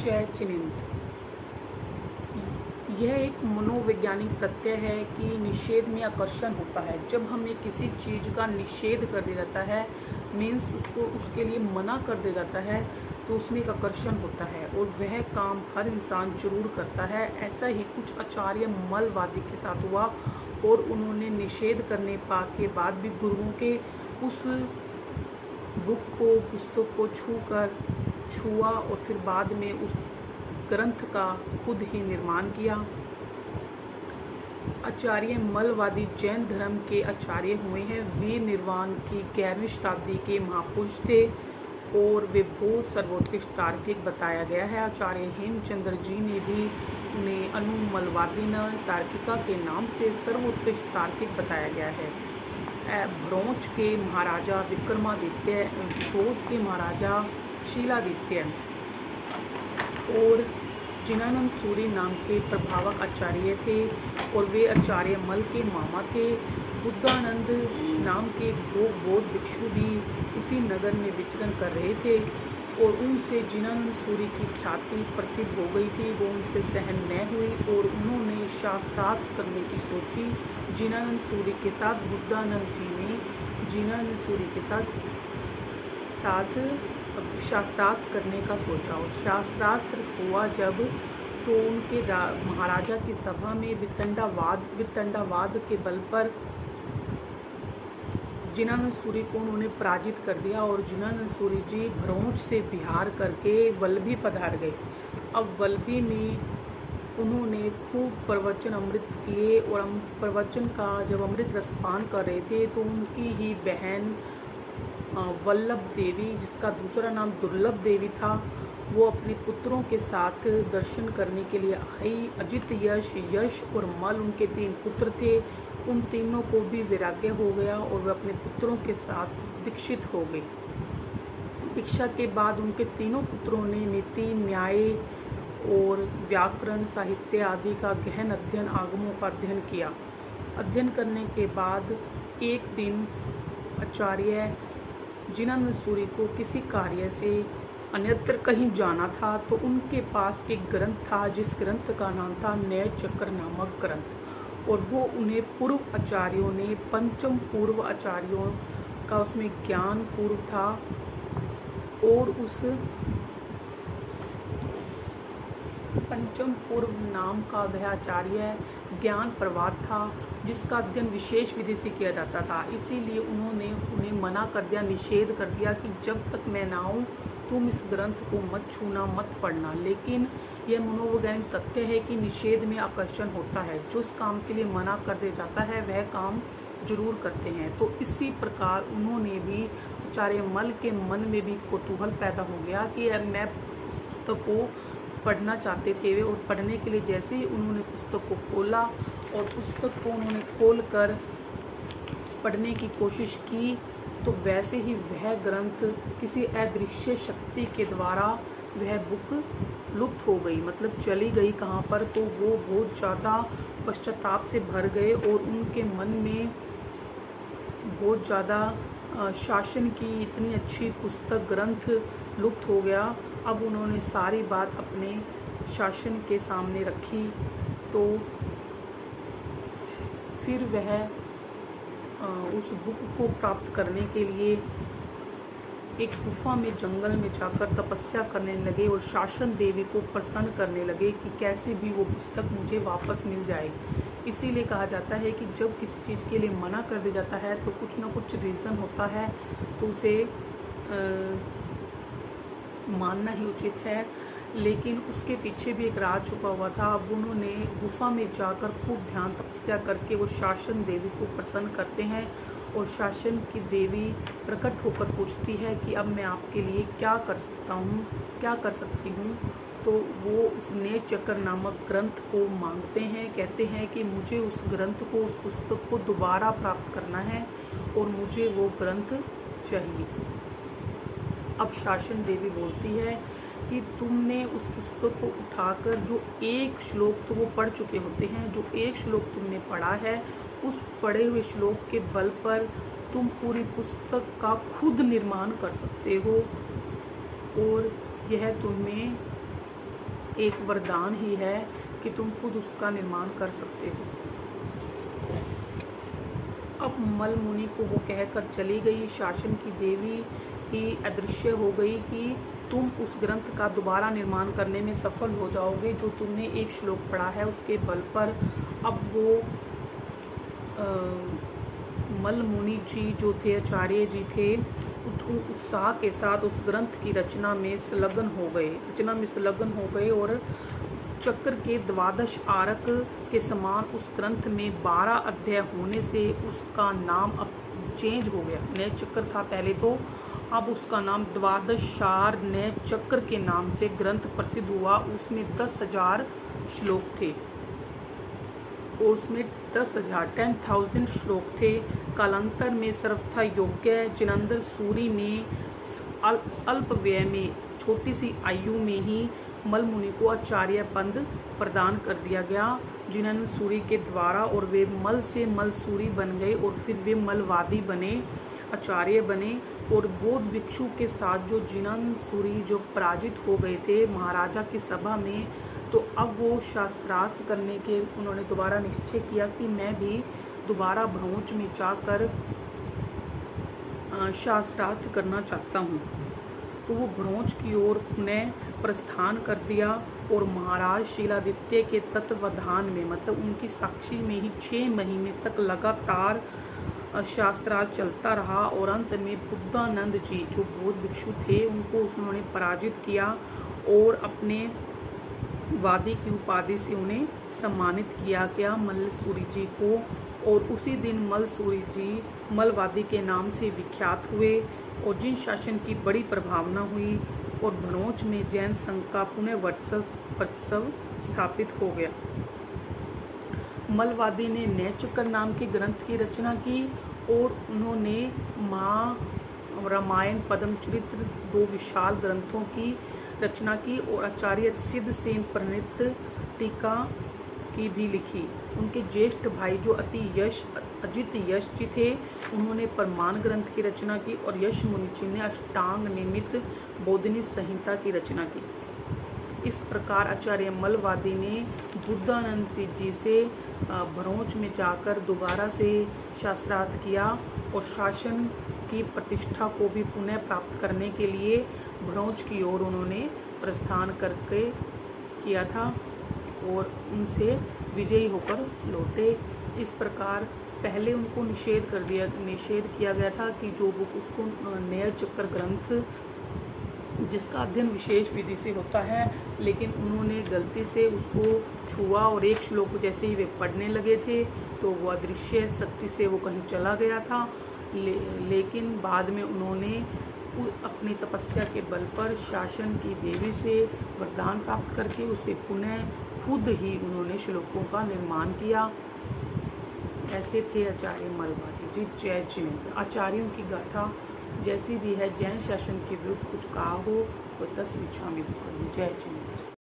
चैचिनिंत। यह एक मनोवैज्ञानिक तथ्य है कि निषेध में आकर्षण होता है। जब हमें किसी चीज़ का निषेध कर दिया जाता है, मीन्स उसको उसके लिए मना कर दिया जाता है, तो उसमें एक आकर्षण होता है और वह काम हर इंसान जरूर करता है। ऐसा ही कुछ आचार्य मलवादी के साथ हुआ और उन्होंने निषेध करने के बाद भी गुरुओं के उस पुस्तक को छुआ और फिर बाद में उस ग्रंथ का खुद ही निर्माण किया। आचार्य मलवादी जैन धर्म के आचार्य हुए हैं। वे निर्वाण की 11वीं शताब्दी के महापुरुष थे और वे बहुत सर्वोत्कृष्ट तार्किक बताया गया है। आचार्य हेमचंद्र जी ने भी उन्हें अनुमलवादीन तार्किका के नाम से सर्वोत्कृष्ट तार्किक बताया गया है। भ्रोज के महाराजा विक्रमादित्य, भ्रोज के महाराजा शीलादित्य और जिनानंद सूरी नाम के प्रभावक आचार्य थे और वे आचार्य मल के मामा थे। बुद्धानंद नाम के दो बौद्ध भिक्षु भी उसी नगर में विचरण कर रहे थे और उनसे जिनानंद सूरी की ख्याति प्रसिद्ध हो गई थी। वो उनसे सहन न हुई और उन्होंने शास्त्रार्थ करने की सोची। जिनानंद सूरी के साथ बुद्धानंद जी ने जिनानंद सूरी के साथ शास्त्रार्थ करने का सोचा और शास्त्रार्थ हुआ जब, तो उनके महाराजा की सभा में वितंडावाद के बल पर जिनानंद सूरी को उन्होंने पराजित कर दिया और जिनानंद सूरी जी भ्रोज से बिहार करके वल्लभी पधार गए। अब वल्लभी में उन्होंने खूब प्रवचन अमृत किए और प्रवचन का जब अमृत रसपान कर रहे थे तो उनकी ही बहन वल्लभ देवी, जिसका दूसरा नाम दुर्लभ देवी था, वो अपने पुत्रों के साथ दर्शन करने के लिए आई। अजित, यश और मल उनके 3 पुत्र थे। उन तीनों को भी वैराग्य हो गया और वे अपने पुत्रों के साथ दीक्षित हो गए। दीक्षा के बाद उनके तीनों पुत्रों ने नीति, न्याय और व्याकरण, साहित्य आदि का गहन अध्ययन, आगमों का अध्ययन किया। अध्ययन करने के बाद एक दिन आचार्य जिनानंद सूरी को किसी कार्य से अन्यत्र कहीं जाना था, तो उनके पास एक ग्रंथ था जिस ग्रंथ का नाम था न्याय चक्र नामक ग्रंथ, और वो उन्हें पूर्व आचार्यों ने, पंचम पूर्व आचार्यों का उसमें ज्ञान पूर्व था और उस पंचम पूर्व नाम का वह आचार्य ज्ञान प्रवाद था जिसका अध्ययन विशेष विधि से किया जाता था। इसीलिए उन्होंने उन्हें मना कर दिया, निषेध कर दिया कि जब तक मैं ना आऊँ तुम इस ग्रंथ को मत छूना, मत पढ़ना। लेकिन यह मनोवैज्ञानिक तथ्य है कि निषेध में आकर्षण होता है। जो इस काम के लिए मना कर दिया जाता है वह काम जरूर करते हैं। तो इसी प्रकार उन्होंने भी, आचार्य मल के मन में भी कौतूहल पैदा हो गया कि मैं पुस्तक को पढ़ना चाहते थे और पढ़ने के लिए जैसे ही उन्होंने पुस्तक को खोला और पुस्तक को उन्होंने खोलकर पढ़ने की कोशिश की, तो वैसे ही वह ग्रंथ किसी अदृश्य शक्ति के द्वारा वह बुक लुप्त हो गई, मतलब चली गई कहाँ पर, तो वो बहुत ज़्यादा पश्चाताप से भर गए और उनके मन में बहुत ज़्यादा शासन की इतनी अच्छी पुस्तक ग्रंथ लुप्त हो गया। अब उन्होंने सारी बात अपने शासन के सामने रखी, तो फिर वह उस बुक को प्राप्त करने के लिए एक गुफा में, जंगल में जाकर तपस्या करने लगे और शासन देवी को प्रसन्न करने लगे कि कैसे भी वो पुस्तक मुझे वापस मिल जाए। इसीलिए कहा जाता है कि जब किसी चीज़ के लिए मना कर दिया जाता है तो कुछ ना कुछ रीज़न होता है, तो उसे मानना ही उचित है। लेकिन उसके पीछे भी एक राज छुपा हुआ था। अब उन्होंने गुफा में जाकर खूब ध्यान तपस्या करके वो शासन देवी को प्रसन्न करते हैं और शासन की देवी प्रकट होकर पूछती है कि अब मैं आपके लिए क्या कर सकता हूँ, क्या कर सकती हूँ। तो वो उस न्याय चक्र नामक ग्रंथ को मांगते हैं, कहते हैं कि मुझे उस ग्रंथ को, उस पुस्तक को दोबारा प्राप्त करना है और मुझे वो ग्रंथ चाहिए। अब शासन देवी बोलती है कि तुमने उस पुस्तक को उठाकर, जो एक श्लोक तो वो पढ़ चुके होते हैं, जो एक श्लोक तुमने पढ़ा है, उस पढ़े हुए श्लोक के बल पर तुम पूरी पुस्तक का खुद निर्माण कर सकते हो और यह तुम्हें एक वरदान ही है कि तुम खुद उसका निर्माण कर सकते हो। अब मल मुनि को वो कहकर चली गई। शासन की देवी ही अदृश्य हो गई कि तुम उस ग्रंथ का दोबारा निर्माण करने में सफल हो जाओगे। जो तुमने एक श्लोक पढ़ा है उसके बल पर अब वो मल मुनि जी जो थे, आचार्य जी थे, उत्साह के साथ उस ग्रंथ की रचना में संलग्न हो गए और चक्र के 12 आरक के समान उस ग्रंथ में 12 अध्याय होने से उसका नाम अब चेंज हो गया। नए चक्र था पहले तो, अब उसका नाम 12 नए चक्र के नाम से ग्रंथ प्रसिद्ध हुआ। उसमें 10,000 श्लोक थे और उसमें 10,000 श्लोक थे। कालांतर में सर्वथा योग्य जिनेंद्र सूरी ने अल्प व्यय में, छोटी सी आयु में ही मल मुनि को आचार्य पद प्रदान कर दिया गया जिनेंद्र सूरी के द्वारा, और वे मल से मलसूरी बन गए और फिर वे मलवादी बने, आचार्य बने। और बौद्ध भिक्षु के साथ जो जिनेंद्र सूरी जो पराजित हो गए थे महाराजा की सभा में, तो अब वो शास्त्रार्थ करने के उन्होंने दोबारा निश्चय किया कि मैं भी दोबारा भ्रौंच में जाकर शास्त्रार्थ करना चाहता हूँ। तो वो भ्रौंच की ओर पुनः प्रस्थान कर दिया और महाराज शीलादित्य के तत्वावधान में, मतलब उनकी साक्षी में ही 6 महीने तक लगातार शास्त्रार्थ चलता रहा। और अंत में बुद्धानंद जी जो बौद्ध भिक्षु थे उनको उन्होंने पराजित किया और अपने वादी की उपाधि से उन्हें सम्मानित किया गया, मलसूरी जी को। और उसी दिन मलसूरी जी मलवादी के नाम से विख्यात हुए और जिन शासन की बड़ी प्रभावना हुई और भ्रौंच में जैन संघ का पुनः वर्चस्व स्थापित हो गया। मलवादी ने नए चक्र नाम के ग्रंथ की रचना की और उन्होंने रामायण, पद्मचरित्र, 2 विशाल ग्रंथों की रचना की और आचार्य सिद्धसेन प्रणीत टीका की भी लिखी। उनके ज्येष्ठ भाई जो अजित यश जी थे उन्होंने प्रमाण ग्रंथ की रचना की और यश मुनि जी ने अष्टांग निमित्त बोधिनी संहिता की रचना की। इस प्रकार आचार्य मलवादी ने बुद्धानंद जी से भ्रौंच में जाकर दोबारा से शास्त्रार्थ किया और शासन की प्रतिष्ठा को भी पुनः प्राप्त करने के लिए भ्रौंच की ओर उन्होंने प्रस्थान करके किया था और उनसे विजयी होकर लौटे। इस प्रकार पहले उनको निषेध किया गया था कि जो बुक उसको नया चक्र ग्रंथ जिसका अध्ययन विशेष विधि से होता है, लेकिन उन्होंने गलती से उसको छुआ और एक श्लोक जैसे ही वे पढ़ने लगे थे तो वो अदृश्य शक्ति से वो कहीं चला गया था। लेकिन बाद में उन्होंने अपनी तपस्या के बल पर शासन की देवी से वरदान प्राप्त करके उसे पुनः खुद ही उन्होंने श्लोकों का निर्माण किया। ऐसे थे आचार्य मलवादी जी। जय जिनेंद्र। आचार्यों की गाथा जैसी भी है, जैन शासन के विरुद्ध कुछ कहा हो तो 10 इच्छा में। जय जिनेंद्र।